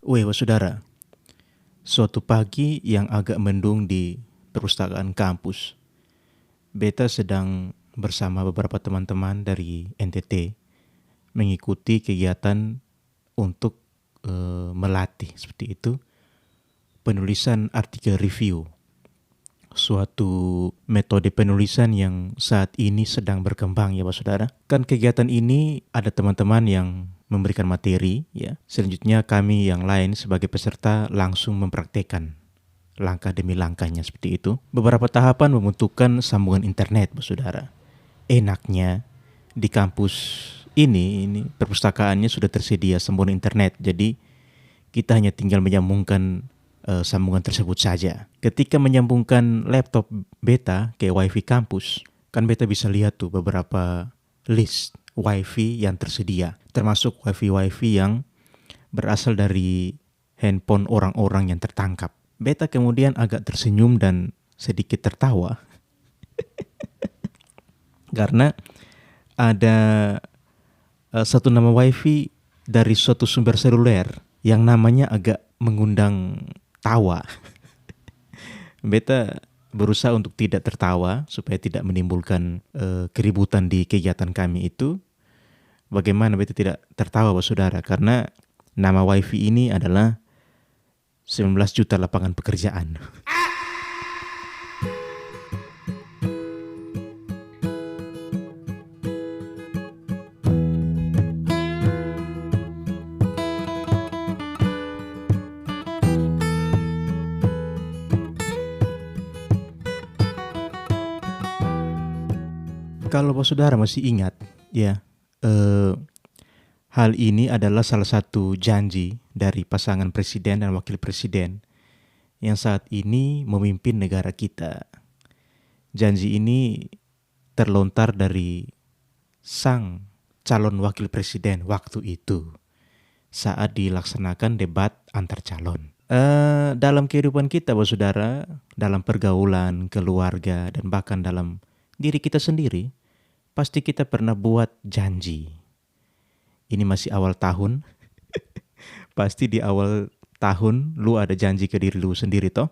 Weh, saudara, suatu pagi yang agak mendung di perpustakaan kampus, beta sedang bersama beberapa teman-teman dari NTT mengikuti kegiatan untuk melatih seperti itu penulisan artikel review, suatu metode penulisan yang saat ini sedang berkembang ya Pak Saudara. Kan kegiatan ini ada teman-teman yang memberikan materi ya. Selanjutnya kami yang lain sebagai peserta langsung mempraktekkan langkah demi langkahnya seperti itu. Beberapa tahapan membutuhkan sambungan internet Pak Saudara. Enaknya di kampus ini perpustakaannya sudah tersedia sambungan internet. Jadi kita hanya tinggal menyambungkan sambungan tersebut saja. Ketika menyambungkan laptop beta ke wifi kampus, kan beta bisa lihat tuh beberapa list wifi yang tersedia, termasuk wifi yang berasal dari handphone orang-orang yang tertangkap. Beta kemudian agak tersenyum dan sedikit tertawa karena ada satu nama wifi dari suatu sumber seluler yang namanya agak mengundang tawa. Beta berusaha untuk tidak tertawa supaya tidak menimbulkan keributan di kegiatan kami itu. Bagaimana beta tidak tertawa Pak Saudara? Karena nama wifi ini adalah 19 juta lapangan pekerjaan. Kalau Pak Saudara masih ingat, ya, hal ini adalah salah satu janji dari pasangan presiden dan wakil presiden yang saat ini memimpin negara kita. Janji ini terlontar dari sang calon wakil presiden waktu itu saat dilaksanakan debat antar calon. Dalam kehidupan kita, Pak Saudara, dalam pergaulan, keluarga, dan bahkan dalam diri kita sendiri, pasti kita pernah buat janji. Ini masih awal tahun. Pasti di awal tahun lu ada janji ke diri lu sendiri toh.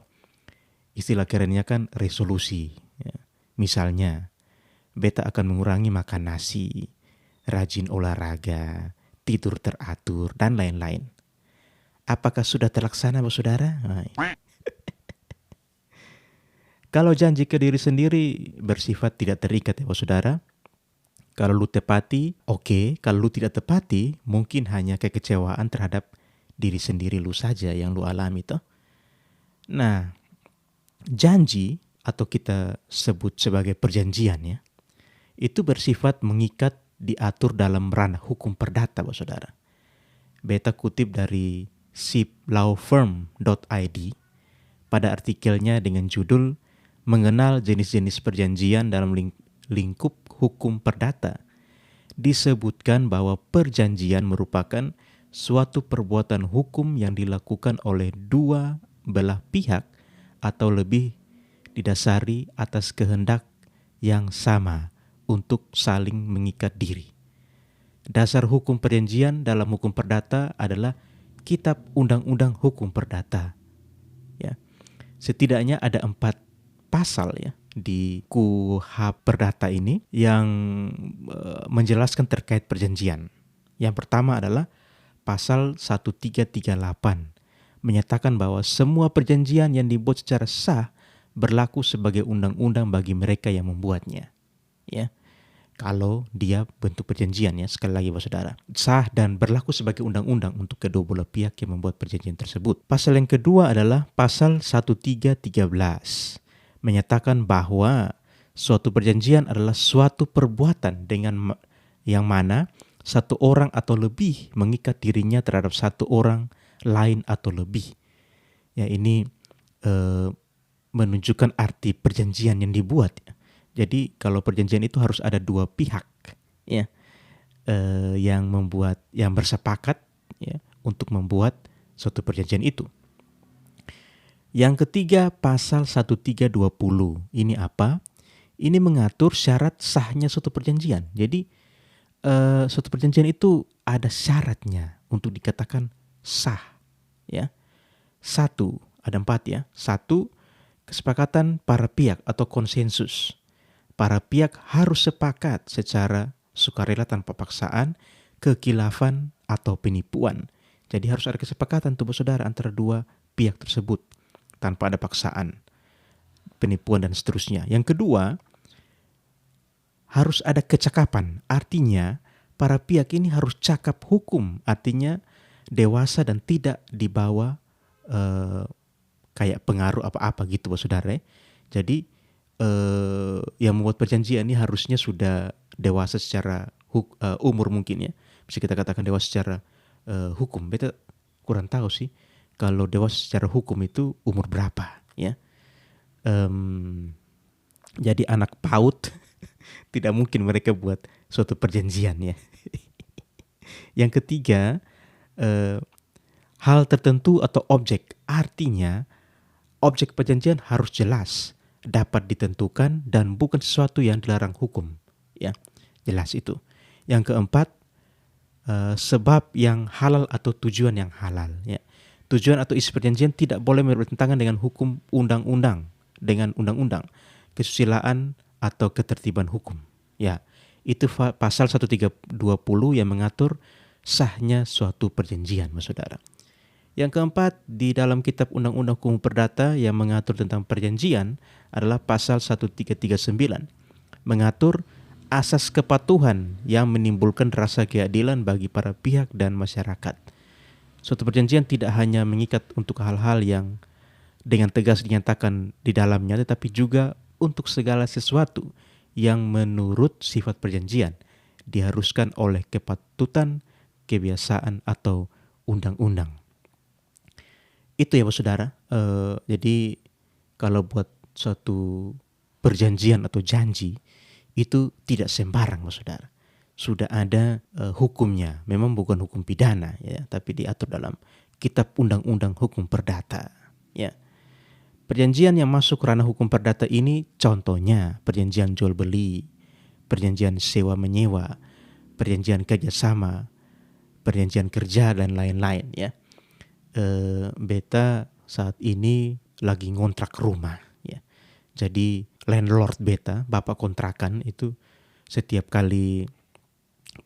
Istilah kerennya kan resolusi. Ya. Misalnya, beta akan mengurangi makan nasi, rajin olahraga, tidur teratur, dan lain-lain. Apakah sudah terlaksana, Pak Saudara? Kalau janji ke diri sendiri bersifat tidak terikat ya Pak Saudara. Kalau lu tepati, oke. Kalau lu tidak tepati, mungkin hanya kekecewaan terhadap diri sendiri lu saja yang lu alami toh. Nah, janji atau kita sebut sebagai perjanjian ya, itu bersifat mengikat, diatur dalam ranah hukum perdata Pak Saudara. Beta kutip dari siplawfirm.id pada artikelnya dengan judul Mengenal jenis-jenis perjanjian dalam lingkup hukum perdata. Disebutkan bahwa perjanjian merupakan suatu perbuatan hukum yang dilakukan oleh dua belah pihak atau lebih didasari atas kehendak yang sama untuk saling mengikat diri. Dasar hukum perjanjian dalam hukum perdata adalah Kitab Undang-Undang Hukum Perdata. Ya. Setidaknya ada 4 pasal ya di KUHP Perdata ini yang menjelaskan terkait perjanjian. Yang pertama adalah pasal 1338 menyatakan bahwa semua perjanjian yang dibuat secara sah berlaku sebagai undang-undang bagi mereka yang membuatnya. Ya. Kalau dia bentuk perjanjian ya, sekali lagi Pak Saudara, sah dan berlaku sebagai undang-undang untuk kedua belah pihak yang membuat perjanjian tersebut. Pasal yang kedua adalah pasal 1313 menyatakan bahwa suatu perjanjian adalah suatu perbuatan dengan yang mana satu orang atau lebih mengikat dirinya terhadap satu orang lain atau lebih. Ya, ini menunjukkan arti perjanjian yang dibuat. Jadi kalau perjanjian itu harus ada dua pihak ya, yang bersepakat ya, untuk membuat suatu perjanjian itu. Yang ketiga pasal 1320. Ini apa? Ini mengatur syarat sahnya suatu perjanjian. Jadi suatu perjanjian itu ada syaratnya untuk dikatakan sah. ya. Satu, ada 4 ya. Satu, kesepakatan para pihak atau konsensus. Para pihak harus sepakat secara sukarela tanpa paksaan, kekhilafan atau penipuan. Jadi harus ada kesepakatan tuh saudara antara dua pihak tersebut tanpa ada paksaan, penipuan dan seterusnya. Yang kedua, harus ada kecakapan. Artinya para pihak ini harus cakap hukum, artinya dewasa dan tidak dibawa kayak pengaruh apa-apa gitu saudara. Jadi yang membuat perjanjian ini harusnya sudah dewasa secara umur mungkin ya. Bisa kita katakan dewasa secara hukum. Beta kurang tahu sih kalau dewasa secara hukum itu umur berapa ya. Jadi anak PAUD tidak mungkin mereka buat suatu perjanjian ya. Yang ketiga, hal tertentu atau objek. Artinya objek perjanjian harus jelas, dapat ditentukan dan bukan sesuatu yang dilarang hukum. Ya, jelas itu. Yang keempat, sebab yang halal atau tujuan yang halal. Ya. Tujuan atau isi perjanjian tidak boleh bertentangan dengan hukum undang-undang, kesusilaan atau ketertiban hukum. Ya, itu pasal 1320 yang mengatur sahnya suatu perjanjian, saudara. Yang keempat, di dalam kitab Undang-Undang Hukum Perdata yang mengatur tentang perjanjian adalah pasal 1339, mengatur asas kepatuhan yang menimbulkan rasa keadilan bagi para pihak dan masyarakat. Suatu perjanjian tidak hanya mengikat untuk hal-hal yang dengan tegas dinyatakan di dalamnya, tetapi juga untuk segala sesuatu yang menurut sifat perjanjian diharuskan oleh kepatutan, kebiasaan, atau undang-undang. Itu ya saudara. Jadi kalau buat suatu perjanjian atau janji itu tidak sembarang saudara. Sudah ada hukumnya. Memang bukan hukum pidana ya, tapi diatur dalam kitab Undang-Undang Hukum Perdata ya. Perjanjian yang masuk ranah hukum perdata ini contohnya perjanjian jual beli, perjanjian sewa menyewa, perjanjian kerjasama, perjanjian kerja dan lain-lain ya. Beta saat ini lagi ngontrak rumah ya. Jadi landlord beta, bapak kontrakan itu setiap kali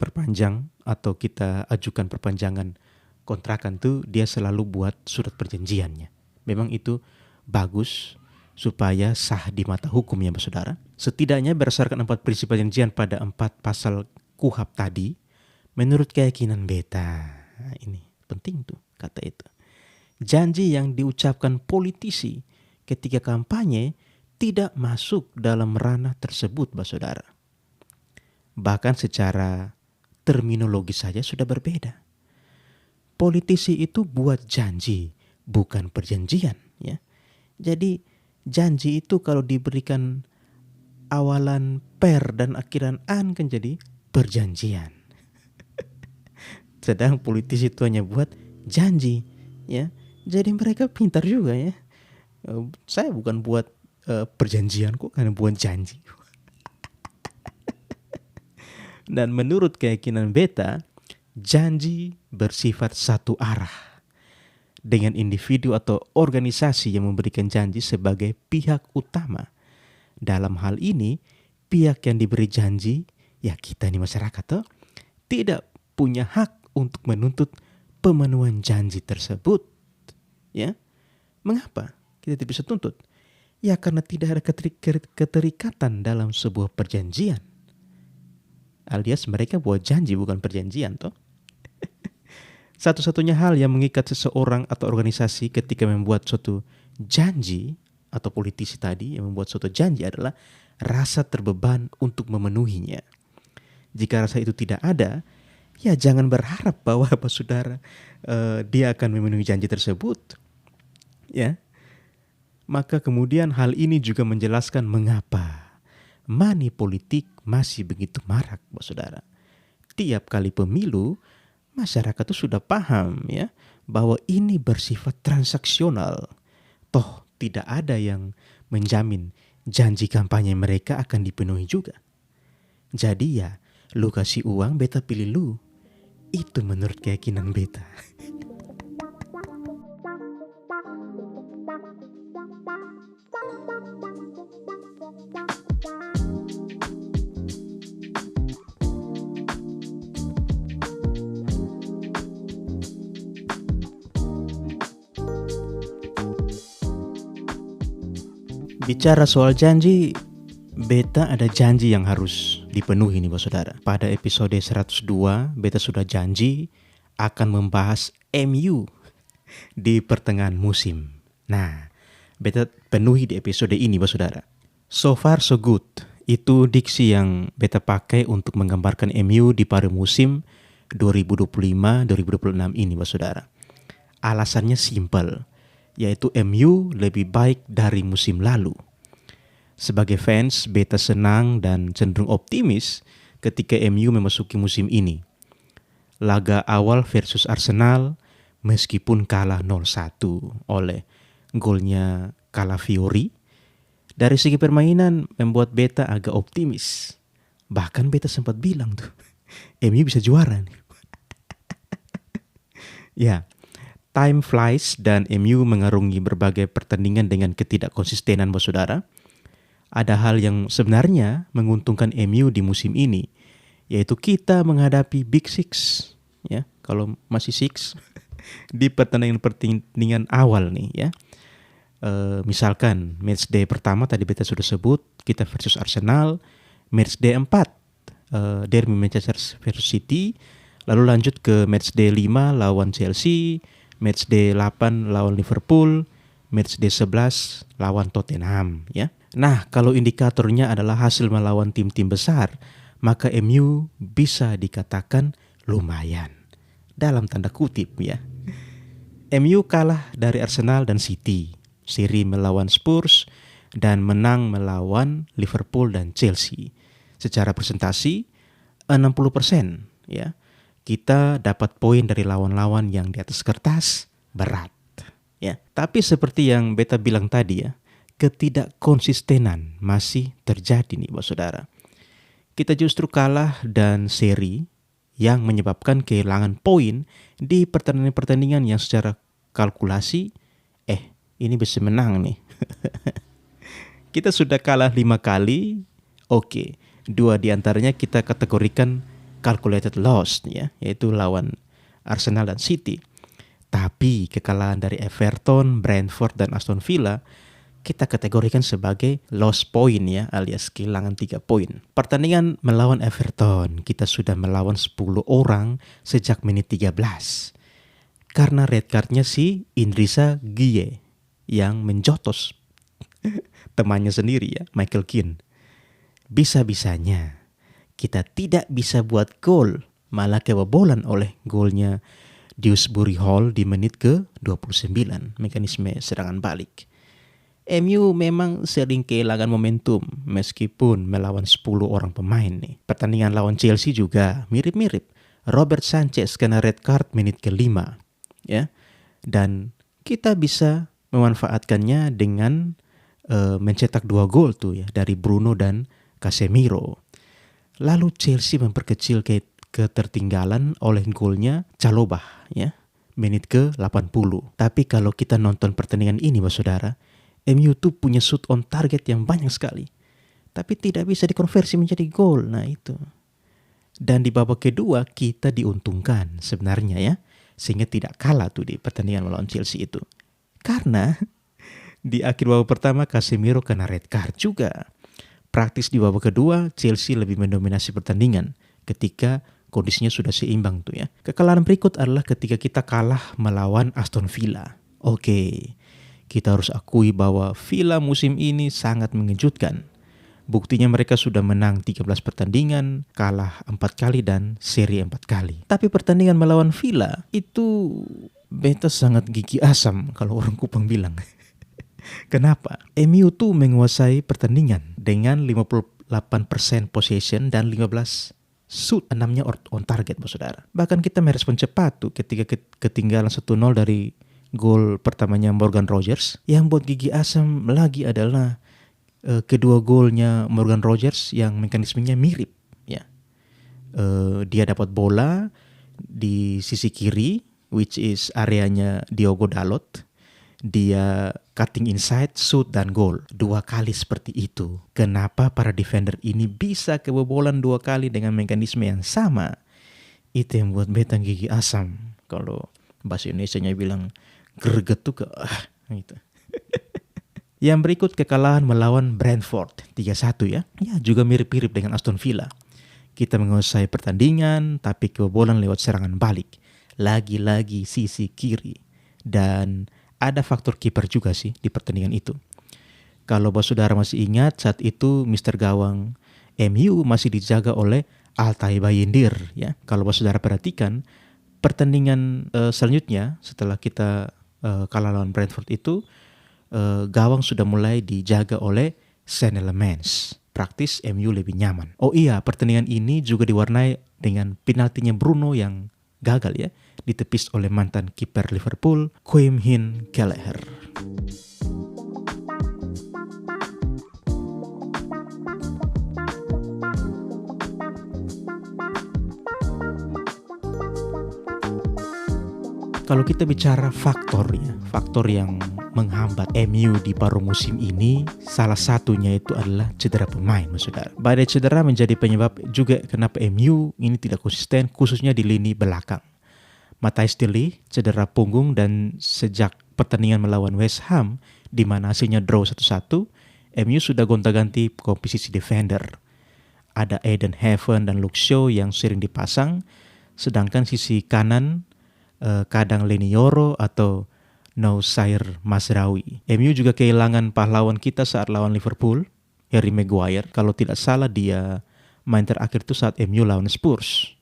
perpanjang atau kita ajukan perpanjangan kontrakan tuh dia selalu buat surat perjanjiannya. Memang itu bagus supaya sah di mata hukum ya saudara. Setidaknya berdasarkan 4 prinsip perjanjian pada 4 pasal KUHP tadi, menurut keyakinan beta, nah ini penting tuh kata itu. Janji yang diucapkan politisi ketika kampanye tidak masuk dalam ranah tersebut, saudara. Bahkan secara terminologi saja sudah berbeda. Politisi itu buat janji, bukan perjanjian. Ya. Jadi janji itu kalau diberikan awalan per dan akhiran an kan jadi perjanjian. Sedang politisi itu hanya buat janji, ya. Jadi mereka pintar juga ya. Saya bukan buat perjanjian kok, karena buat janji. Dan menurut keyakinan beta, janji bersifat satu arah dengan individu atau organisasi yang memberikan janji sebagai pihak utama. Dalam hal ini, pihak yang diberi janji, ya kita nih masyarakat tuh, tidak punya hak untuk menuntut pemenuhan janji tersebut. Ya, mengapa kita tidak bisa tuntut? Ya karena tidak ada keterikatan dalam sebuah perjanjian. Alias mereka buat janji bukan perjanjian toh. Satu-satunya hal yang mengikat seseorang atau organisasi ketika membuat suatu janji atau politisi tadi yang membuat suatu janji adalah rasa terbeban untuk memenuhinya. Jika rasa itu tidak ada, ya jangan berharap bahwa saudara dia akan memenuhi janji tersebut. Ya. Maka kemudian hal ini juga menjelaskan mengapa money politik masih begitu marak, saudara. Tiap kali pemilu, masyarakat itu sudah paham ya bahwa ini bersifat transaksional. Toh tidak ada yang menjamin janji kampanye mereka akan dipenuhi juga. Jadi ya, lu kasih uang, beta pilih lu. Itu menurut keyakinan beta. Bicara soal janji, Beta ada janji yang harus dipenuhi nih saudara. Pada episode 102, Beta sudah janji akan membahas MU di pertengahan musim. Nah, Beta penuhi di episode ini saudara. So far so good. Itu diksi yang Beta pakai untuk menggambarkan MU di paruh musim 2025-2026 ini saudara. Alasannya simple, yaitu MU lebih baik dari musim lalu. Sebagai fans, Beta senang dan cenderung optimis ketika MU memasuki musim ini. Laga awal versus Arsenal, meskipun kalah 0-1 oleh golnya Calafiori, dari segi permainan membuat Beta agak optimis. Bahkan Beta sempat bilang tuh, MU bisa juara nih. Ya, time flies dan MU mengarungi berbagai pertandingan dengan ketidakkonsistenan saudara. Ada hal yang sebenarnya menguntungkan MU di musim ini, yaitu kita menghadapi Big Six, ya, kalau masih Six di pertandingan awal nih, ya. Misalkan matchday pertama tadi Beta sudah sebut, kita versus Arsenal, matchday 4 Derby Manchester versus City, lalu lanjut ke matchday 5 lawan Chelsea, matchday 8 lawan Liverpool, matchday 11 lawan Tottenham, ya. Nah, kalau indikatornya adalah hasil melawan tim-tim besar, maka MU bisa dikatakan lumayan. Dalam tanda kutip ya. MU kalah dari Arsenal dan City, seri melawan Spurs, dan menang melawan Liverpool dan Chelsea. Secara presentasi 60%, ya. Kita dapat poin dari lawan-lawan yang di atas kertas berat, ya. Tapi seperti yang Beta bilang tadi ya, ketidakkonsistenan masih terjadi nih saudara. Kita justru kalah dan seri yang menyebabkan kehilangan poin di pertandingan-pertandingan yang secara kalkulasi ini bisa menang nih. Kita sudah kalah 5 kali. Oke, 2 diantaranya kita kategorikan calculated loss ya, yaitu lawan Arsenal dan City. Tapi kekalahan dari Everton, Brentford dan Aston Villa kita kategorikan sebagai loss point ya, alias kehilangan 3 poin. Pertandingan melawan Everton, kita sudah melawan 10 orang sejak menit 13. Karena red cardnya si Idrissa Gueye yang menjotos temannya sendiri ya, Michael Keane. Bisa-bisanya kita tidak bisa buat gol, malah kebobolan oleh golnya Dewsbury Hall di menit ke-29, mekanisme serangan balik. MU memang sering kehilangan momentum meskipun melawan 10 orang pemain nih. Pertandingan lawan Chelsea juga mirip-mirip. Robert Sanchez kena red card menit ke-5 ya. Dan kita bisa memanfaatkannya dengan mencetak 2 gol tuh ya dari Bruno dan Casemiro. Lalu Chelsea memperkecil ketertinggalan oleh golnya Chalobah ya, menit ke-80. Tapi kalau kita nonton pertandingan ini saudara, MU tuh punya shoot on target yang banyak sekali, tapi tidak bisa dikonversi menjadi gol. Nah itu. Dan di babak kedua kita diuntungkan sebenarnya ya, sehingga tidak kalah tuh di pertandingan melawan Chelsea itu. Karena di akhir babak pertama Casemiro kena red card juga. Praktis di babak kedua Chelsea lebih mendominasi pertandingan ketika kondisinya sudah seimbang tuh ya. Kekalahan berikut adalah ketika kita kalah melawan Aston Villa. Oke. Kita harus akui bahwa Villa musim ini sangat mengejutkan. Buktinya mereka sudah menang 13 pertandingan, kalah 4 kali dan seri 4 kali. Tapi pertandingan melawan Villa itu Beta sangat gigi asam kalau orang Kupang bilang. Kenapa? MU tuh menguasai pertandingan dengan 58% possession dan 15 shoot, 6-nya on target saudara. Bahkan kita merespon cepat tuh ketika ketinggalan 1-0 dari gol pertamanya Morgan Rogers. Yang buat gigi asam lagi adalah kedua golnya Morgan Rogers yang mekanismenya mirip ya. Dia dapat bola di sisi kiri, which is areanya Diogo Dalot. Dia cutting inside, shoot dan gol 2 kali seperti itu. Kenapa para defender ini bisa kebobolan 2 kali dengan mekanisme yang sama? Itu yang buat Beta gigi asam. Kalau bahasa Indonesianya bilang greget tuh gitu. Yang berikut kekalahan melawan Brentford 3-1 ya. Ya, juga mirip-mirip dengan Aston Villa. Kita menguasai pertandingan tapi kebobolan lewat serangan balik. Lagi-lagi sisi kiri. Dan ada faktor kiper juga sih di pertandingan itu. Kalau bos saudara masih ingat, saat itu Mr. Gawang MU masih dijaga oleh Altay Bayindir ya. Kalau bos saudara perhatikan, pertandingan selanjutnya setelah kita kalah lawan Brentford itu, gawang sudah mulai dijaga oleh Sean Elements. Praktis MU lebih nyaman. Oh iya, pertandingan ini juga diwarnai dengan penaltinya Bruno yang gagal ya, ditepis oleh mantan kiper Liverpool, Quim Hin Kelleher. Kalau kita bicara faktor yang menghambat MU di paruh musim ini, salah satunya itu adalah cedera pemain, saudara. Badai cedera menjadi penyebab juga kenapa MU ini tidak konsisten, khususnya di lini belakang. Matthijs de Ligt cedera punggung dan sejak pertandingan melawan West Ham, di mana hasilnya draw 1-1, MU sudah gonta-ganti komposisi defender. Ada Eden Heaven dan Luke Shaw yang sering dipasang, sedangkan sisi kanan kadang Leny Yoro atau Noussair Mazraoui. MU juga kehilangan pahlawan kita saat lawan Liverpool, Harry Maguire. Kalau tidak salah dia main terakhir itu saat MU lawan Spurs.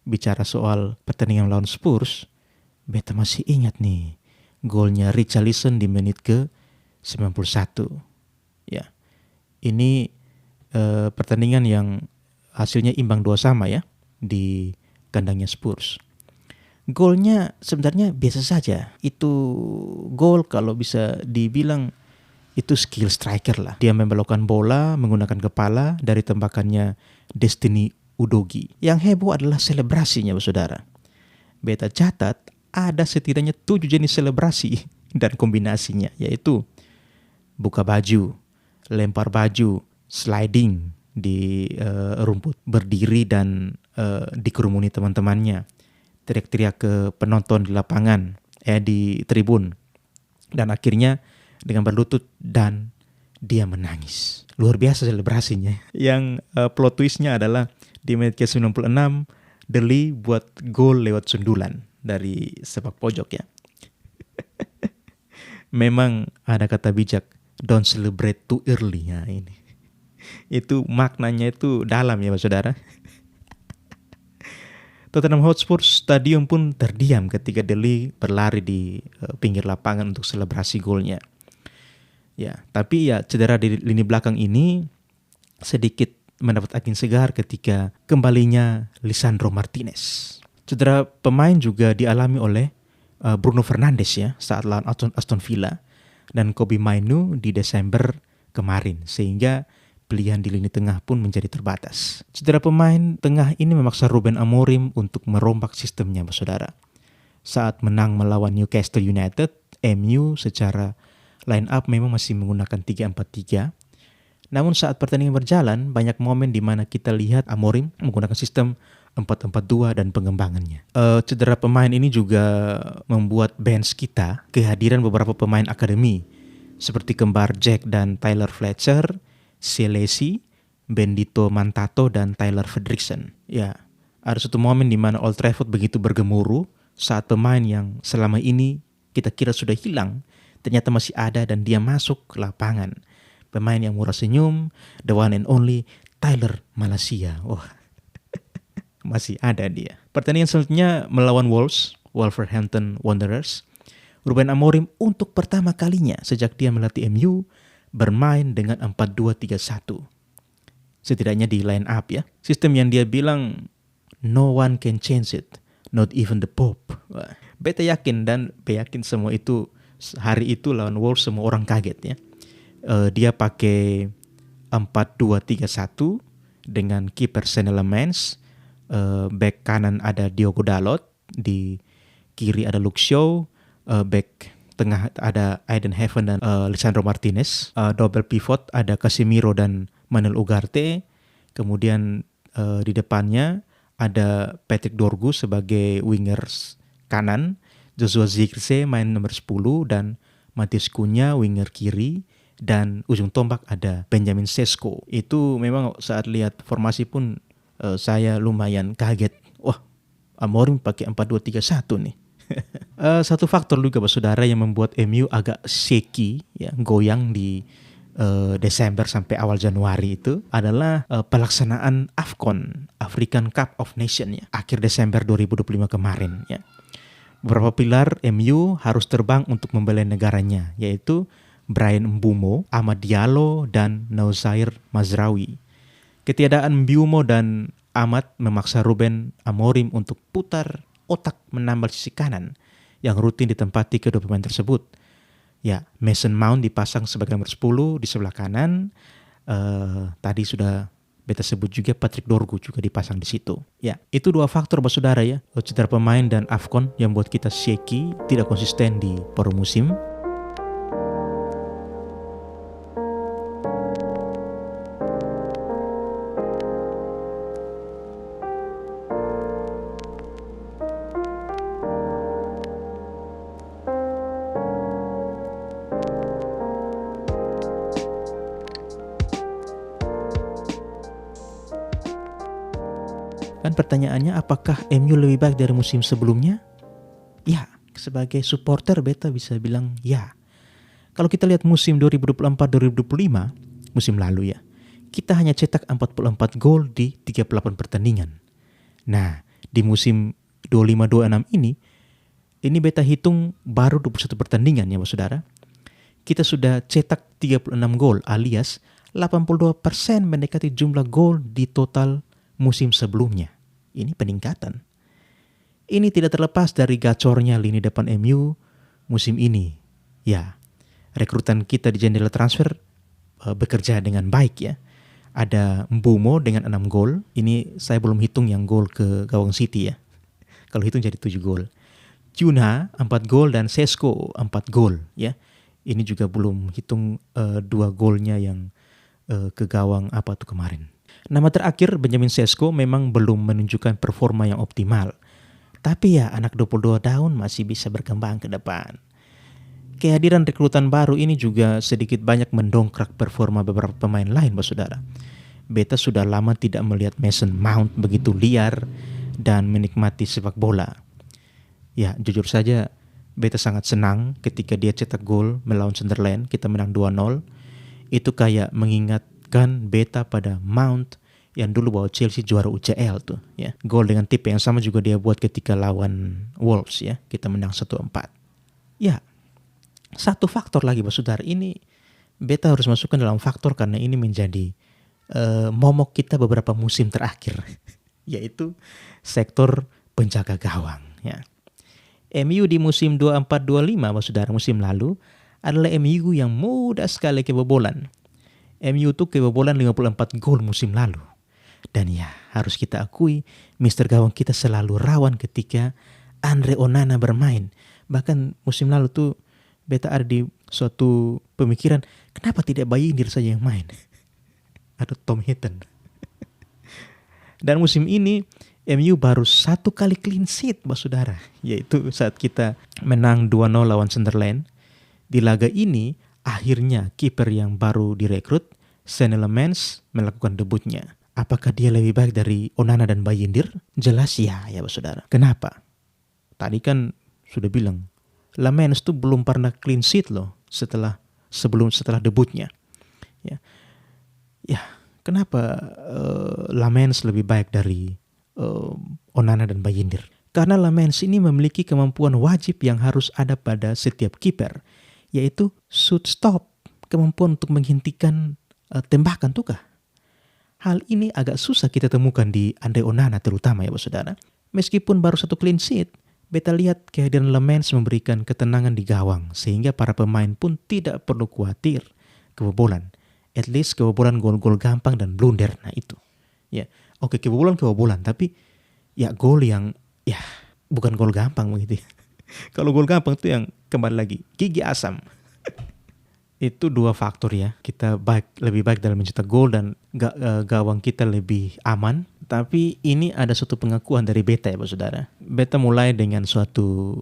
Bicara soal pertandingan lawan Spurs, beta masih ingat nih golnya Richarlison di menit ke 91. Ya, ini pertandingan yang hasilnya imbang 2-2 ya di kandangnya Spurs. Golnya sebenarnya biasa saja. Itu gol kalau bisa dibilang itu skill striker lah. Dia membelokkan bola menggunakan kepala dari tembakannya Destiny Udogie. Yang heboh adalah selebrasinya, saudara. Beta catat ada setidaknya 7 jenis selebrasi dan kombinasinya, yaitu buka baju, lempar baju, sliding di rumput, berdiri dan dikerumuni teman-temannya, teriak-teriak ke penonton di lapangan, di tribun, dan akhirnya dengan berlutut dan dia menangis. Luar biasa selebrasinya. Yang plot twistnya adalah di menit ke-96 De Ligt buat gol lewat sundulan dari sepak pojok ya. Memang ada kata bijak, don't celebrate too early ya ini. Itu maknanya itu dalam ya saudara. Tottenham Hotspur Stadium pun terdiam ketika De Ligt berlari di pinggir lapangan untuk selebrasi golnya. Ya, tapi ya cedera di lini belakang ini sedikit mendapat angin segar ketika kembalinya Lisandro Martinez. Cedera pemain juga dialami oleh Bruno Fernandes ya saat lawan Aston Villa dan Kobbie Mainoo di Desember kemarin, sehingga pilihan di lini tengah pun menjadi terbatas. Cedera pemain tengah ini memaksa Ruben Amorim untuk merombak sistemnya, saudara. Saat menang melawan Newcastle United, MU secara line up memang masih menggunakan 3-4-3. Namun saat pertandingan berjalan, banyak momen di mana kita lihat Amorim menggunakan sistem 4-4-2 dan pengembangannya. Cedera pemain ini juga membuat bench kita kehadiran beberapa pemain akademi seperti kembar Jack dan Tyler Fletcher, Selesi, Bendito Mantato, dan Tyler Fredrickson. Ya, ada satu momen di mana Old Trafford begitu bergemuruh saat pemain yang selama ini kita kira sudah hilang ternyata masih ada dan dia masuk ke lapangan. Pemain yang murah senyum, the one and only Tyler Malacia. Masih ada dia. Pertandingan selanjutnya melawan Wolverhampton Wanderers. Ruben Amorim untuk pertama kalinya sejak dia melatih MU bermain dengan 4-2-3-1. Setidaknya di line up ya. Sistem yang dia bilang no one can change it, not even the Pope. Beta yakin dan yakin semua itu hari itu lawan Wolves semua orang kaget ya. Dia pakai 4-2-3-1 dengan kiper Sean Elements, back kanan ada Diogo Dalot, di kiri ada Luke Shaw, back tengah ada Eden Heaven dan Lisandro Martinez, double pivot ada Casemiro dan Manuel Ugarte, kemudian di depannya ada Patrick Dorgu sebagai wingers kanan, Joshua Zirkzee main nomor 10 dan Matheus Cunha winger kiri, dan ujung tombak ada Benjamin Sesko. Itu memang saat lihat formasi pun saya lumayan kaget. Wah, Amorim pakai 4-2-3-1 nih. Satu faktor juga saudara yang membuat MU agak shaky, ya, goyang di Desember sampai awal Januari itu adalah pelaksanaan AFCON, African Cup of Nations, ya, akhir Desember 2025 kemarin, ya. Beberapa pilar MU harus terbang untuk membela negaranya, yaitu Bryan Mbeumo, Amad Diallo, dan Noussair Mazraoui. Ketiadaan Mbeumo dan Amad memaksa Ruben Amorim untuk putar otak menambal sisi kanan yang rutin ditempati kedua pemain tersebut. Ya, Mason Mount dipasang sebagai nomor 10 di sebelah kanan. Tadi sudah beta sebut juga Patrick Dorgu juga dipasang di situ. Ya, itu dua faktor saudara, ya. Cedera pemain dan AFCON yang buat kita shaky, tidak konsisten di paruh musim. Kan pertanyaannya, apakah MU lebih baik dari musim sebelumnya? Ya, sebagai supporter beta bisa bilang ya. Kalau kita lihat musim 2024-2025, musim lalu, ya, kita hanya cetak 44 gol di 38 pertandingan. Nah, di musim 25-26 ini beta hitung baru 21 pertandingan, ya saudara. Kita sudah cetak 36 gol, alias 82% mendekati jumlah gol di total musim sebelumnya. Ini peningkatan. Ini tidak terlepas dari gacornya lini depan MU musim ini. Ya, rekrutan kita di jendela transfer bekerja dengan baik, ya. Ada Mbeumo dengan 6 gol. Ini saya belum hitung yang gol ke gawang City, ya. Kalau hitung jadi 7 gol. Cunha 4 gol dan Sesko 4 gol, ya. Ini juga belum hitung 2 golnya yang ke gawang apa tuh kemarin. Nama terakhir Benjamin Sesko memang belum menunjukkan performa yang optimal. Tapi ya, anak 22 tahun masih bisa berkembang ke depan. Kehadiran rekrutan baru ini juga sedikit banyak mendongkrak performa beberapa pemain lain, saudara. Beta sudah lama tidak melihat Mason Mount begitu liar dan menikmati sepak bola. Ya, jujur saja beta sangat senang ketika dia cetak gol melawan Sunderland, kita menang 2-0. Itu kayak mengingatkan beta pada Mount yang dulu bawa Chelsea juara UCL tuh, ya. Gol dengan tipe yang sama juga dia buat ketika lawan Wolves, ya. Kita menang 1-4. Ya, satu faktor lagi saudara, ini beta harus masukkan dalam faktor karena ini menjadi momok kita beberapa musim terakhir, yaitu sektor penjaga gawang, ya. MU di musim 24-25 saudara, musim lalu adalah MU yang mudah sekali kebobolan. MU tuh kebobolan 54 gol musim lalu. Dan ya, harus kita akui, Mister Gawang kita selalu rawan ketika Andre Onana bermain. Bahkan musim lalu tuh beta ada di suatu pemikiran, kenapa tidak Bayindir saja yang main? Atau Tom Heaton. Dan musim ini MU baru 1 kali clean sheet, saudara, yaitu saat kita menang 2-0 lawan Sunderland. Di laga ini akhirnya kiper yang baru direkrut, Sean Lemans, melakukan debutnya. Apakah dia lebih baik dari Onana dan Bayindir? Jelas ya saudara. Kenapa? Tadi kan sudah bilang, Lemans tuh belum pernah clean sheet loh setelah debutnya. Ya, kenapa Lemans lebih baik dari Onana dan Bayindir? Karena Lemans ini memiliki kemampuan wajib yang harus ada pada setiap kiper, yaitu shoot stop, kemampuan untuk menghentikan tembakan tukar. Hal ini agak susah kita temukan di Andre Onana terutama, ya saudara. Meskipun baru 1 clean sheet, beta lihat kehadiran Lemans memberikan ketenangan di gawang sehingga para pemain pun tidak perlu khawatir kebobolan. At least kebobolan gol-gol gampang dan blunder. Nah itu. Ya, oke, kebobolan tapi ya gol yang ya bukan gol gampang begitu. Kalau gol gampang itu yang kembali lagi gigi asam. Itu 2 faktor, ya. Kita lebih baik dalam mencetak gol dan gawang kita lebih aman. Tapi ini ada suatu pengakuan dari beta, ya saudara. Beta mulai dengan suatu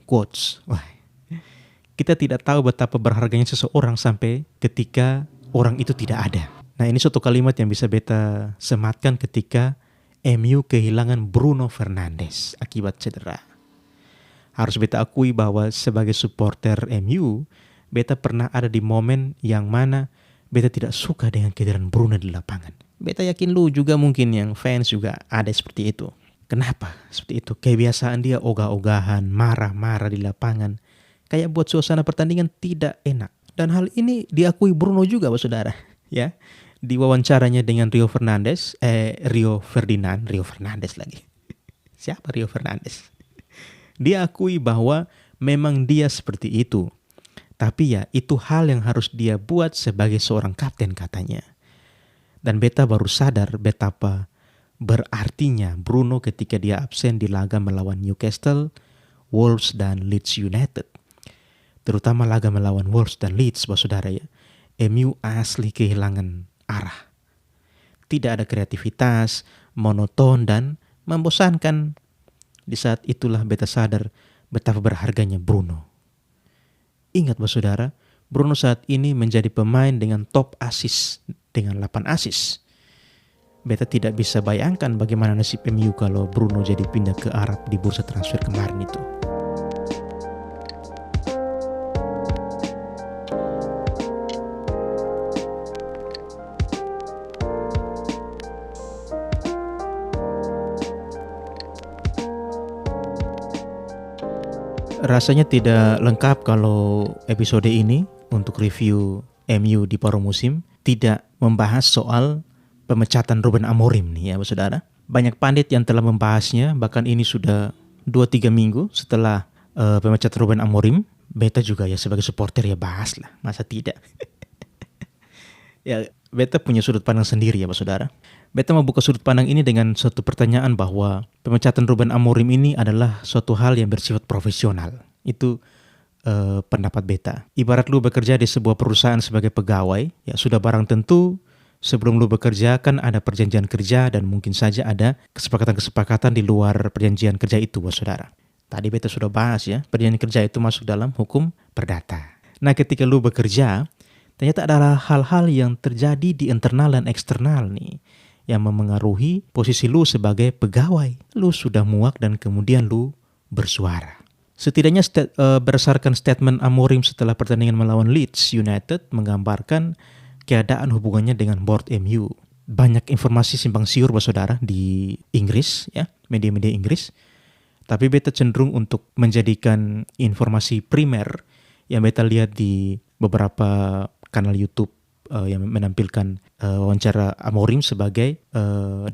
quotes. Wah, Kita tidak tahu betapa berharganya seseorang sampai ketika orang itu tidak ada. Nah, ini suatu kalimat yang bisa beta sematkan ketika MU kehilangan Bruno Fernandes akibat cedera. Harus beta akui bahwa sebagai supporter MU, beta pernah ada di momen yang mana beta tidak suka dengan kehadiran Bruno di lapangan. Beta yakin lu juga mungkin yang fans juga ada seperti itu. Kenapa seperti itu? Kebiasaan dia ogah-ogahan, marah-marah di lapangan. Kayak buat suasana pertandingan tidak enak. Dan hal ini diakui Bruno juga, saudara. Ya, di wawancaranya dengan Rio Fernandes lagi. Siapa Rio Fernandes? Dia akui bahwa memang dia seperti itu. Tapi ya, itu hal yang harus dia buat sebagai seorang kapten katanya. Dan beta baru sadar betapa berartinya Bruno ketika dia absen di laga melawan Newcastle, Wolves, dan Leeds United. Terutama laga melawan Wolves dan Leeds, saudara ya. MU asli kehilangan arah. Tidak ada kreativitas, monoton, dan membosankan. Di saat itulah beta sadar betapa berharganya Bruno. Ingat saudara, Bruno saat ini menjadi pemain dengan top assist dengan 8 assist. Beta tidak bisa bayangkan bagaimana nasib MU kalau Bruno jadi pindah ke Arab di bursa transfer kemarin itu. Rasanya tidak lengkap kalau episode ini untuk review MU di paruh musim tidak membahas soal pemecatan Ruben Amorim nih ya saudara. Banyak pandit yang telah membahasnya, bahkan ini sudah 2-3 minggu setelah pemecatan Ruben Amorim. Beta juga ya sebagai supporter ya bahas lah, masa tidak. Ya, beta punya sudut pandang sendiri ya saudara. Beta mau buka sudut pandang ini dengan suatu pertanyaan bahwa pemecatan Ruben Amorim ini adalah suatu hal yang bersifat profesional. Itu pendapat beta. Ibarat lu bekerja di sebuah perusahaan sebagai pegawai, ya sudah barang tentu sebelum lu bekerja kan ada perjanjian kerja dan mungkin saja ada kesepakatan-kesepakatan di luar perjanjian kerja itu, saudara. Tadi beta sudah bahas ya, perjanjian kerja itu masuk dalam hukum perdata. Nah, ketika lu bekerja, ternyata ada hal-hal yang terjadi di internal dan eksternal nih yang memengaruhi posisi lu sebagai pegawai. Lu sudah muak dan kemudian lu bersuara. Setidaknya berdasarkan statement Amorim setelah pertandingan melawan Leeds United menggambarkan keadaan hubungannya dengan board MU. Banyak informasi simpang siur saudara di Inggris ya, media-media Inggris. Tapi beta cenderung untuk menjadikan informasi primer yang beta lihat di beberapa kanal YouTube yang menampilkan wawancara Amorim sebagai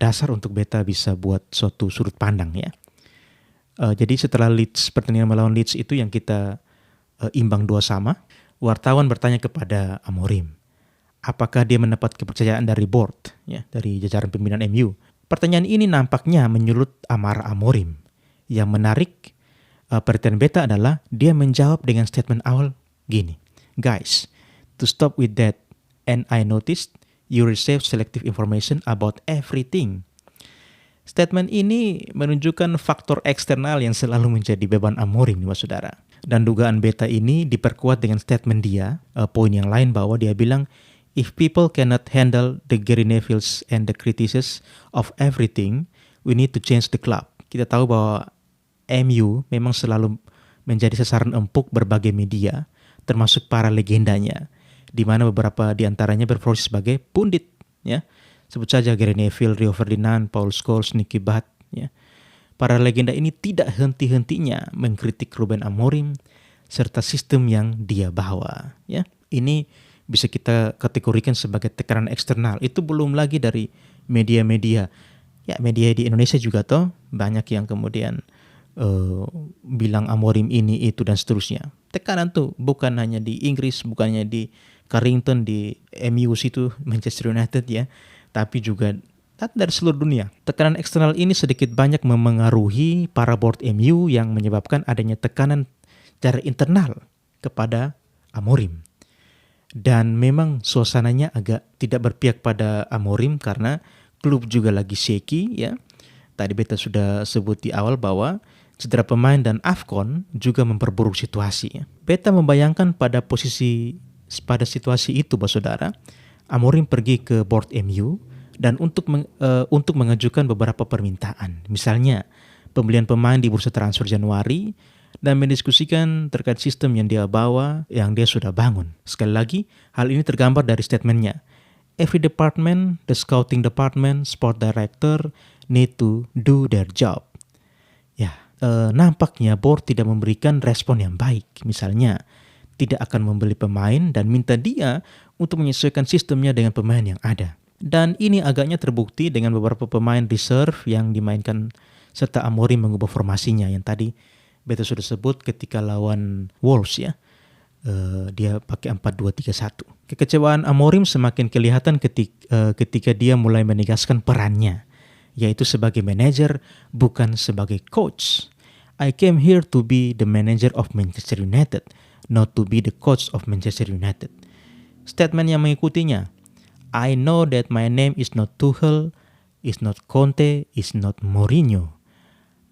dasar untuk beta bisa buat suatu sudut pandang ya. Jadi setelah pertandingan melawan Leeds itu yang kita imbang 2-2, wartawan bertanya kepada Amorim, apakah dia mendapat kepercayaan dari board ya, dari jajaran pimpinan MU. Pertanyaan ini nampaknya menyulut amarah Amorim. Yang menarik perhatian beta adalah dia menjawab dengan statement awal gini, guys, to stop with that, and I noticed you receive selective information about everything. Statement ini menunjukkan faktor eksternal yang selalu menjadi beban Amorim nih saudara. Dan dugaan beta ini diperkuat dengan statement dia, poin yang lain bahwa dia bilang, if people cannot handle the Gary Nevilles and the criticisms of everything, we need to change the club. Kita tahu bahwa MU memang selalu menjadi sasaran empuk berbagai media, termasuk para legendanya, di mana beberapa di antaranya berprofesi sebagai pundit ya. Sebut saja Gary Neville, Rio Ferdinand, Paul Scholes, Nicky Butt ya. Para legenda ini tidak henti-hentinya mengkritik Ruben Amorim serta sistem yang dia bawa ya. Ini bisa kita kategorikan sebagai tekanan eksternal. Itu belum lagi dari media-media. Ya, media di Indonesia juga toh banyak yang kemudian bilang Amorim ini itu dan seterusnya. Tekanan tuh bukan hanya di Inggris, bukannya di Carrington, di MU situ, Manchester United ya, tapi juga dari seluruh dunia. Tekanan eksternal ini sedikit banyak memengaruhi para board MU yang menyebabkan adanya tekanan secara internal kepada Amorim. Dan memang suasananya agak tidak berpihak pada Amorim karena klub juga lagi shaky ya. Tadi beta sudah sebut di awal bahwa Cedera pemain dan AFCON juga memperburuk situasi. Beta membayangkan pada situasi itu, saudara, Amorim pergi ke board MU dan untuk mengajukan beberapa permintaan. Misalnya, pembelian pemain di bursa transfer Januari dan mendiskusikan terkait sistem yang dia bawa, yang dia sudah bangun. Sekali lagi, hal ini tergambar dari statementnya. Every department, the scouting department, sport director need to do their job. Ya, nampaknya board tidak memberikan respon yang baik. Misalnya, tidak akan membeli pemain dan minta dia untuk menyesuaikan sistemnya dengan pemain yang ada. Dan ini agaknya terbukti dengan beberapa pemain reserve yang dimainkan serta Amorim mengubah formasinya yang tadi beta sudah sebut ketika lawan Wolves ya. Dia pakai 4-2-3-1. Kekecewaan Amorim semakin kelihatan ketika dia mulai menegaskan perannya, yaitu sebagai manajer bukan sebagai coach. I came here to be the manager of Manchester United, not to be the coach of Manchester United. Statement yang mengikutinya, I know that my name is not Tuchel, is not Conte, is not Mourinho.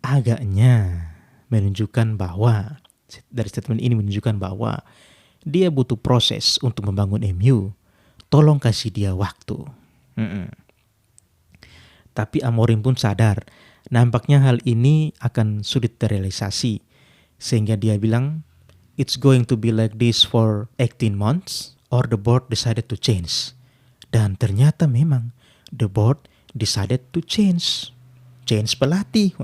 Agaknya menunjukkan bahwa, dari statement ini menunjukkan bahwa dia butuh proses untuk membangun MU. Tolong kasih dia waktu. Tapi Amorim pun sadar, nampaknya hal ini akan sulit terrealisasi. Sehingga dia bilang, it's going to be like this for 18 months or the board decided to change. Dan ternyata memang the board decided to change. Change pelatih.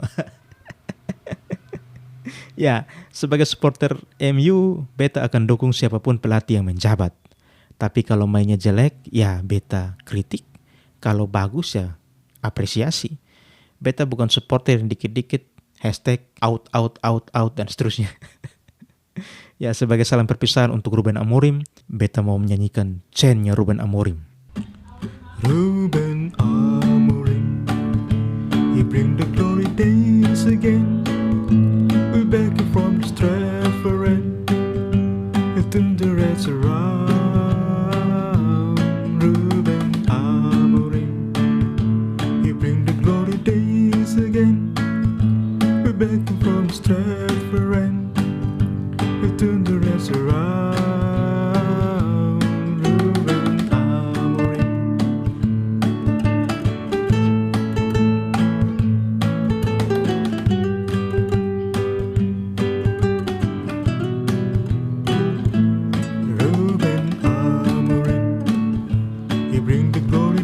Ya, sebagai supporter MU, beta akan dukung siapapun pelatih yang menjabat. Tapi kalau mainnya jelek, ya beta kritik. Kalau bagus, ya apresiasi. Beta bukan supporter yang dikit-dikit #out, dan seterusnya. Ya, sebagai salam perpisahan untuk Ruben Amorim, beta mau menyanyikan chant-nya Ruben Amorim. Ruben Amorim, he bring the glory days again. We're back from Stratford, and thunder rattles around. Ruben Amorim, he bring the glory days again. We're back from Stratford, and thunder rattles around. Ruben Amorim.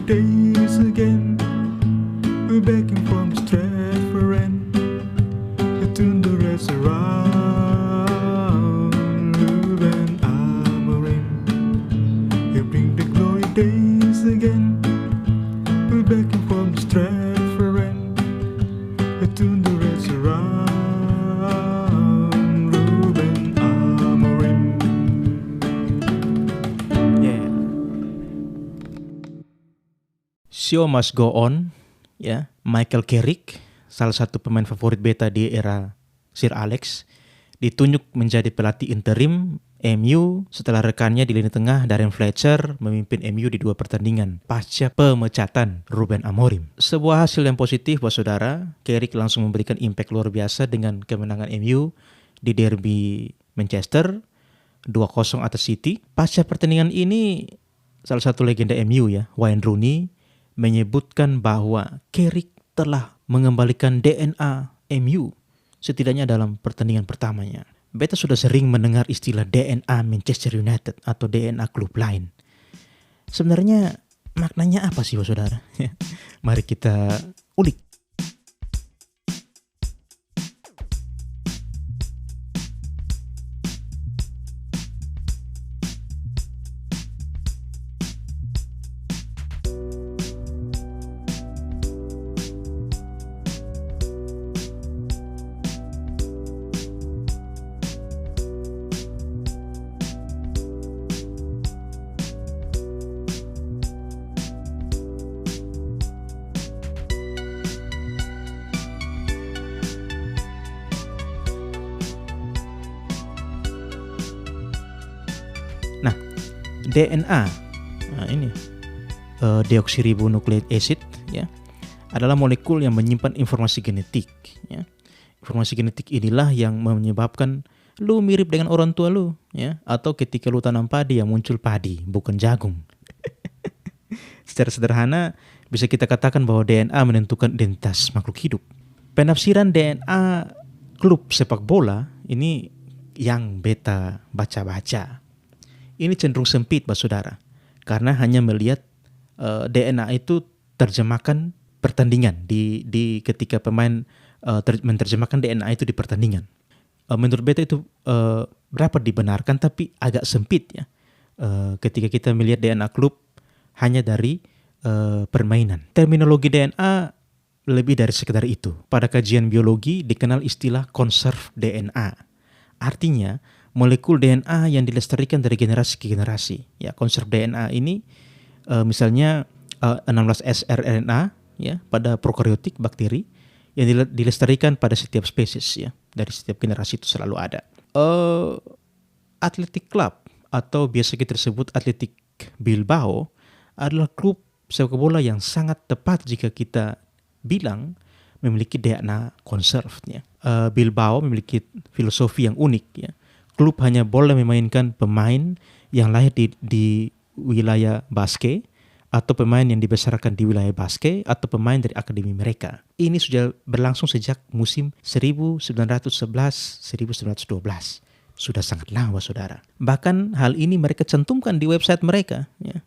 Days again, we're back from Stratford, and thunder rattles around. Ruben Amorim, he bring the glory days again. We're back from Stratford, and thunder rattles around. Ruben Amorim. Yeah. Show must go on, ya. Michael Carrick, salah satu pemain favorit beta di era Sir Alex, ditunjuk menjadi pelatih interim MU setelah rekannya di lini tengah Darren Fletcher memimpin MU di 2 pertandingan pasca pemecatan Ruben Amorim. Sebuah hasil yang positif buat saudara. Carrick langsung memberikan impact luar biasa dengan kemenangan MU di derby Manchester 2-0 atas City. Pasca pertandingan ini, salah satu legenda MU ya, Wayne Rooney, menyebutkan bahwa Carrick telah mengembalikan DNA MU setidaknya dalam pertandingan pertamanya. Beta sudah sering mendengar istilah DNA Manchester United atau DNA klub lain. Sebenarnya maknanya apa sih, saudara? Mari kita ulik. DNA, nah ini deoksiribonukleik acid ya, adalah molekul yang menyimpan informasi genetik ya. informasi genetik inilah yang menyebabkan lu mirip dengan orang tua lu, ya. Atau ketika lu tanam padi yang muncul padi, bukan jagung. Secara sederhana, bisa kita katakan bahwa DNA menentukan identitas makhluk hidup. Penafsiran DNA klub sepak bola ini yang beta baca-baca. Ini cenderung sempit, saudara, karena hanya melihat DNA itu terjemahkan pertandingan di ketika pemain menerjemahkan DNA itu di pertandingan. Menurut beta itu berapa dibenarkan, tapi agak sempit ya. Ketika kita melihat DNA klub hanya dari permainan. Terminologi DNA lebih dari sekedar itu. Pada kajian biologi dikenal istilah konserv DNA. Artinya molekul DNA yang dilestarikan dari generasi ke generasi. Ya, konserv DNA ini misalnya 16S rRNA ya pada prokariotik bakteri yang dilestarikan pada setiap spesies ya, dari setiap generasi itu selalu ada. Athletic Club atau biasa kita sebut Athletic Bilbao adalah klub sepak bola yang sangat tepat jika kita bilang memiliki DNA konservnya. Bilbao memiliki filosofi yang unik ya. Klub hanya boleh memainkan pemain yang lahir di wilayah Basque atau pemain yang dibesarkan di wilayah Basque atau pemain dari akademi mereka. Ini sudah berlangsung sejak musim 1911-1912. Sudah sangat lama, saudara. Bahkan hal ini mereka cantumkan di website mereka. Ya.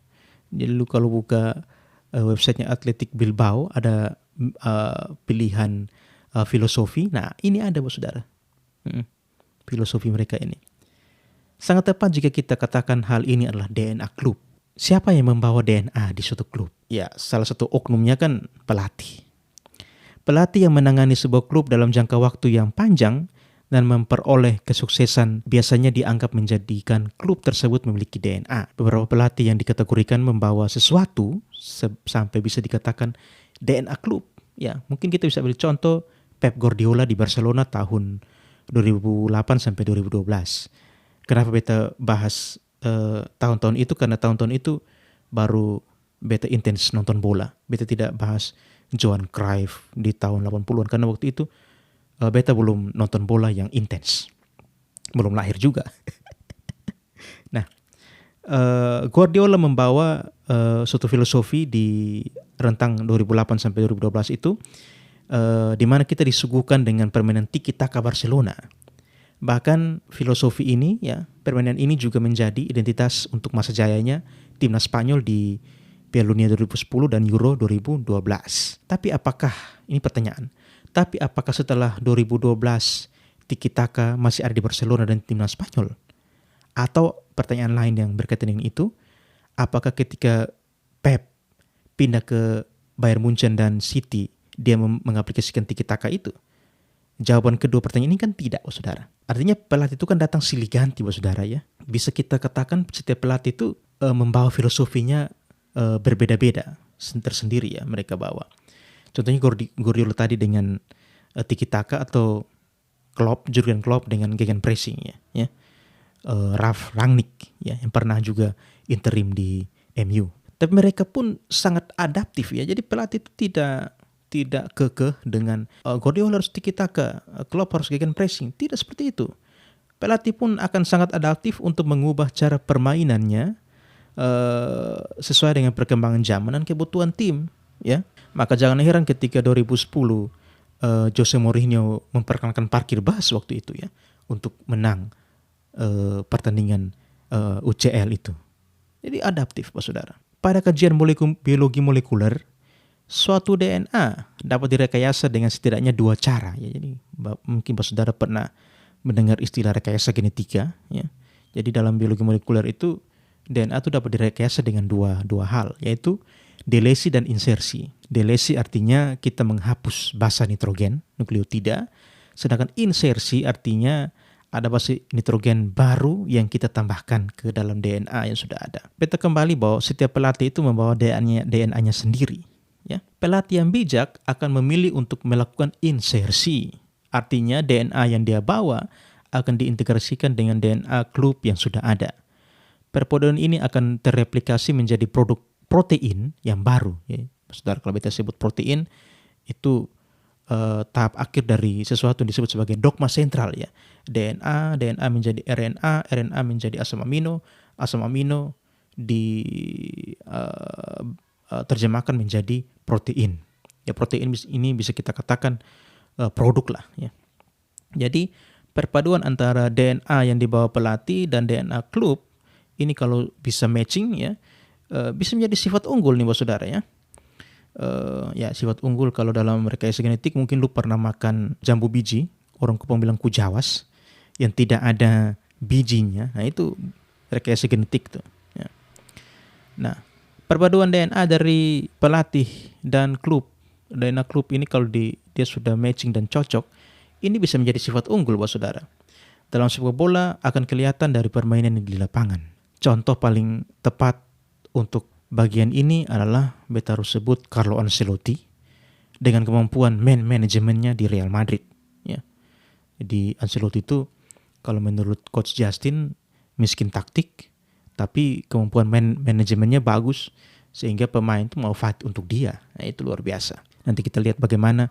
Jadi lu kalau buka websitenya Athletic Bilbao ada pilihan filosofi. Nah ini ada, saudara. Filosofi mereka ini. Sangat tepat jika kita katakan hal ini adalah DNA klub. Siapa yang membawa DNA di suatu klub? Ya, salah satu oknumnya kan pelatih. Pelatih yang menangani sebuah klub dalam jangka waktu yang panjang dan memperoleh kesuksesan biasanya dianggap menjadikan klub tersebut memiliki DNA. Beberapa pelatih yang dikategorikan membawa sesuatu sampai bisa dikatakan DNA klub. Ya, mungkin kita bisa ambil contoh Pep Guardiola di Barcelona tahun 2008 sampai 2012. Kenapa beta bahas tahun-tahun itu? Karena tahun-tahun itu baru beta intens nonton bola. Beta tidak bahas Johan Cruyff di tahun 80-an karena waktu itu beta belum nonton bola yang intens. Belum lahir juga. Nah, Guardiola membawa suatu filosofi di rentang 2008 sampai 2012 itu di mana kita disuguhkan dengan permainan tiki-taka Barcelona. Bahkan filosofi ini ya, permainan ini juga menjadi identitas untuk masa jayanya timnas Spanyol di Piala Dunia 2010 dan Euro 2012. Tapi apakah, ini pertanyaan, tapi apakah setelah 2012 tiki-taka masih ada di Barcelona dan timnas Spanyol? Atau pertanyaan lain yang berkaitan dengan itu, apakah ketika Pep pindah ke Bayern Munchen dan City dia mengaplikasikan tiki-taka itu? Jawaban kedua pertanyaan ini kan tidak, saudara. Artinya pelatih itu kan datang silih ganti, saudara ya. Bisa kita katakan setiap pelatih itu membawa filosofinya berbeda-beda, tersendiri ya mereka bawa. Contohnya Guardiola tadi dengan tiki-taka atau Jurgen Klopp dengan gegenpressing ya. Ralf Rangnick ya yang pernah juga interim di MU. Tapi mereka pun sangat adaptif ya. Jadi pelatih itu tidak kekeh dengan Guardiola harus tiki-taka, Klopp harus gegenpressing. Tidak seperti itu. Pelatih pun akan sangat adaptif untuk mengubah cara permainannya sesuai dengan perkembangan zaman dan kebutuhan tim. Ya, maka jangan heran ketika 2010 Jose Mourinho memperkenalkan parkir bus waktu itu ya untuk menang pertandingan UCL itu. Jadi adaptif, saudara. Pada kajian biologi molekuler, suatu DNA dapat direkayasa dengan setidaknya dua cara. Ya, jadi mungkin saudara pernah mendengar istilah rekayasa genetika. Ya. Jadi dalam biologi molekuler itu DNA itu dapat direkayasa dengan dua hal, yaitu delesi dan insersi. Delesi artinya kita menghapus basa nitrogen nukleotida, sedangkan insersi artinya ada basa nitrogen baru yang kita tambahkan ke dalam DNA yang sudah ada. Beta kembali bahwa setiap pelatih itu membawa DNA-nya sendiri. Ya, pelatih yang bijak akan memilih untuk melakukan insersi. Artinya DNA yang dia bawa akan diintegrasikan dengan DNA klub yang sudah ada. Perpaduan ini akan terreplikasi menjadi produk protein yang baru. Ya. Saudara, kalau kita sebut protein itu tahap akhir dari sesuatu yang disebut sebagai dogma sentral ya. DNA menjadi RNA menjadi asam amino terjemahkan menjadi protein. Ya protein ini bisa kita katakan produk lah ya. Jadi perpaduan antara DNA yang dibawa pelatih dan DNA klub ini kalau bisa matching ya bisa menjadi sifat unggul nih bos saudara ya. Ya sifat unggul kalau dalam rekayasa genetik mungkin lu pernah makan jambu biji, orang Kupang bilang kujawas, yang tidak ada bijinya. Nah itu rekayasa genetik tuh. Ya. Nah perpaduan DNA dari pelatih dan klub, DNA klub ini kalau dia sudah matching dan cocok, ini bisa menjadi sifat unggul buat saudara. Dalam sepak bola akan kelihatan dari permainan di lapangan. Contoh paling tepat untuk bagian ini adalah beta harus sebut Carlo Ancelotti dengan kemampuan man manajemennya di Real Madrid. Ya. Jadi Ancelotti itu kalau menurut Coach Justin miskin taktik, tapi kemampuan man manajemennya bagus sehingga pemain itu mau fight untuk dia. Nah, itu luar biasa. Nanti kita lihat bagaimana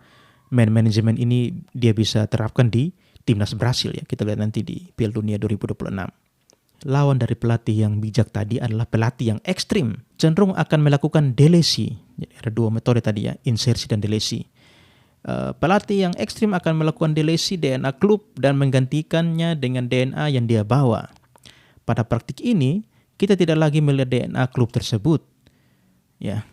man management ini dia bisa terapkan di timnas Brasil ya. Kita lihat nanti di Piala Dunia 2026. Lawan dari pelatih yang bijak tadi adalah pelatih yang ekstrim, cenderung akan melakukan delesi. Jadi ada dua metode tadi ya, insersi dan delesi. Pelatih yang ekstrim akan melakukan delesi DNA klub dan menggantikannya dengan DNA yang dia bawa. Pada praktik ini, kita tidak lagi melihat DNA klub tersebut. Ya,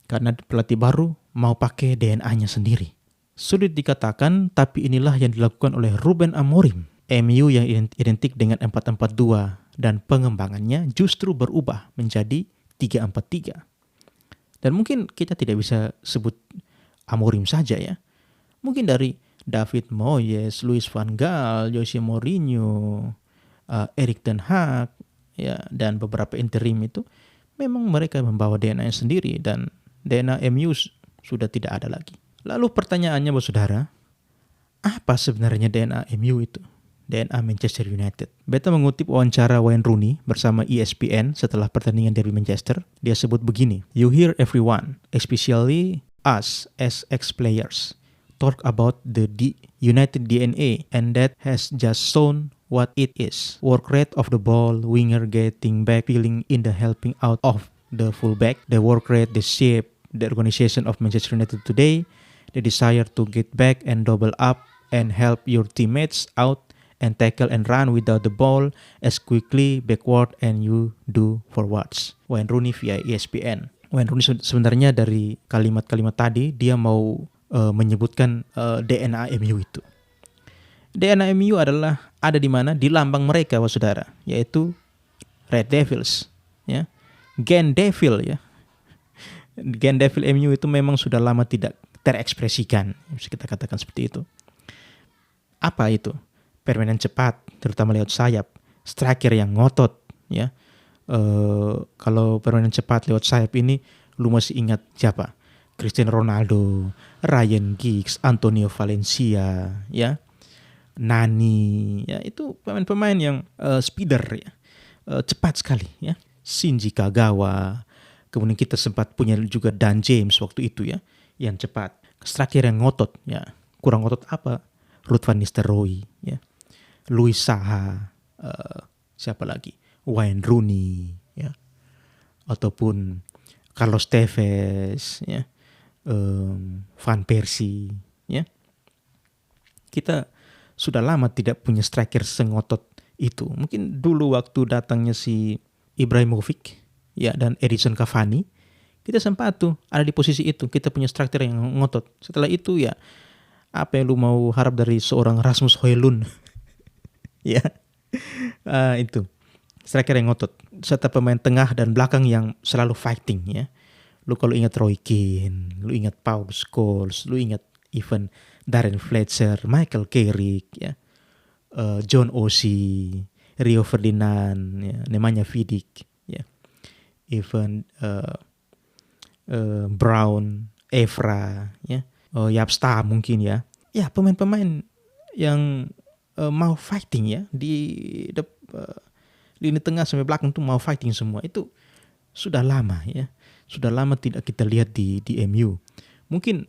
karena pelatih baru mau pakai DNA-nya sendiri. Sulit dikatakan, tapi inilah yang dilakukan oleh Ruben Amorim. MU yang identik dengan 4-4-2 dan pengembangannya justru berubah menjadi 3-4-3. Dan mungkin kita tidak bisa sebut Amorim saja ya. Mungkin dari David Moyes, Louis van Gaal, Jose Mourinho, Erik ten Hag ya, dan beberapa interim itu memang mereka membawa DNA sendiri dan DNA MU sudah tidak ada lagi. Lalu pertanyaannya bos saudara, apa sebenarnya DNA MU itu? DNA Manchester United. Beta mengutip wawancara Wayne Rooney bersama ESPN setelah pertandingan derby Manchester. Dia sebut begini, "You hear everyone, especially us as ex-players, talk about the United DNA and that has just shown what it is. Work rate of the ball, winger getting back, feeling in the helping out of the fullback, the work rate, the shape, the organization of Manchester United today, the desire to get back and double up and help your teammates out and tackle and run without the ball as quickly backward and you do forwards." Wayne Rooney via ESPN. Wayne Rooney sebenarnya dari kalimat-kalimat tadi dia mau menyebutkan DNA MU itu. DNA MU adalah ada di mana? Di lambang mereka, saudara, yaitu Red Devils, ya. Gen Devil ya. Gen Devil MU itu memang sudah lama tidak terekspresikan, bisa kita katakan seperti itu. Apa itu? Permainan cepat, terutama lewat sayap, striker yang ngotot, ya. Kalau permainan cepat lewat sayap ini, lu masih ingat siapa? Cristiano Ronaldo, Ryan Giggs, Antonio Valencia, ya, Nani, ya itu pemain-pemain yang speeder, ya, cepat sekali, ya. Shinji Kagawa, kemudian kita sempat punya juga Dan James waktu itu, ya, yang cepat. Striker yang ngotot, ya, kurang ngotot apa? Ruud van Nistelrooy, ya. Luis Saha, siapa lagi? Wayne Rooney, ya, ataupun Carlos Tevez, ya, Van Persie, ya. Kita sudah lama tidak punya striker sengotot itu. Mungkin dulu waktu datangnya si Ibrahimovic, ya, dan Edinson Cavani, kita sempat tuh ada di posisi itu. Kita punya striker yang ngotot. Setelah itu ya, apa yang lu mau harap dari seorang Rasmus Højlund? Ya, itu striker yang ngotot, serta pemain tengah dan belakang yang selalu fighting, ya. Lu kalau ingat Roy Keane, lu ingat Paul Scholes, lu ingat even Darren Fletcher, Michael Carrick, ya, John Oshie, Rio Ferdinand, ya, Nemanja Vidic, ya, even Brown, Evra, ya, Jaap Stam mungkin, ya, ya, pemain-pemain yang mau fighting, ya, di lini tengah sampai belakang tuh mau fighting semua. Itu sudah lama, ya, sudah lama tidak kita lihat di MU. Mungkin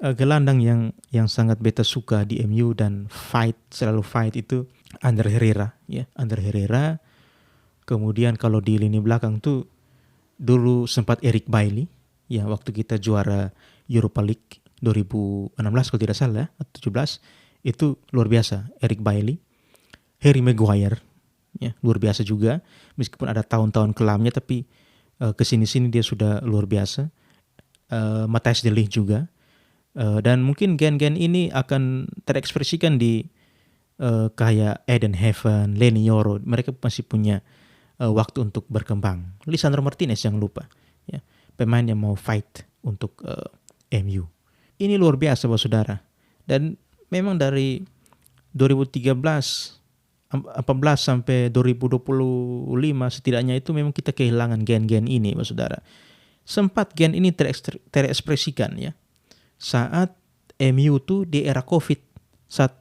gelandang yang sangat beta suka di MU dan selalu fight itu Ander Herrera, ya. Ander Herrera. Kemudian kalau di lini belakang tuh dulu sempat Eric Bailly, ya, waktu kita juara Europa League 2016 kalau tidak salah, atau 17, itu luar biasa Eric Bailly. Harry Maguire, ya, luar biasa juga, meskipun ada tahun-tahun kelamnya, tapi kesini-sini dia sudah luar biasa. Matthijs de Ligt juga. Dan mungkin gen-gen ini akan terekspresikan di kayak Eden Heaven, Leny Yoro. Mereka masih punya waktu untuk berkembang. Lisandro Martinez jangan lupa, ya, pemain yang mau fight untuk MU. Ini luar biasa, Bapak Saudara. Dan memang dari 2013 14 sampai 2025 setidaknya itu memang kita kehilangan gen-gen ini, Bapak Saudara. Sempat gen ini terekspresikan, ya, saat MU tuh di era COVID, saat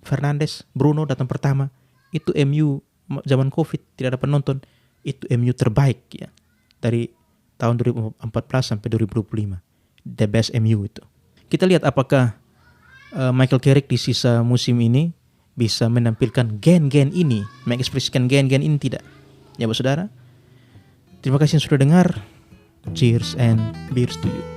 Fernandes, Bruno datang pertama, itu MU zaman COVID tidak ada penonton, itu MU terbaik, ya, dari tahun 2014 sampai 2025, the best MU itu. Kita lihat apakah Michael Carrick di sisa musim ini bisa menampilkan gen-gen ini, mengekspresikan gen-gen ini tidak, ya, Bapak Saudara. Terima kasih yang sudah dengar. Cheers and beers to you.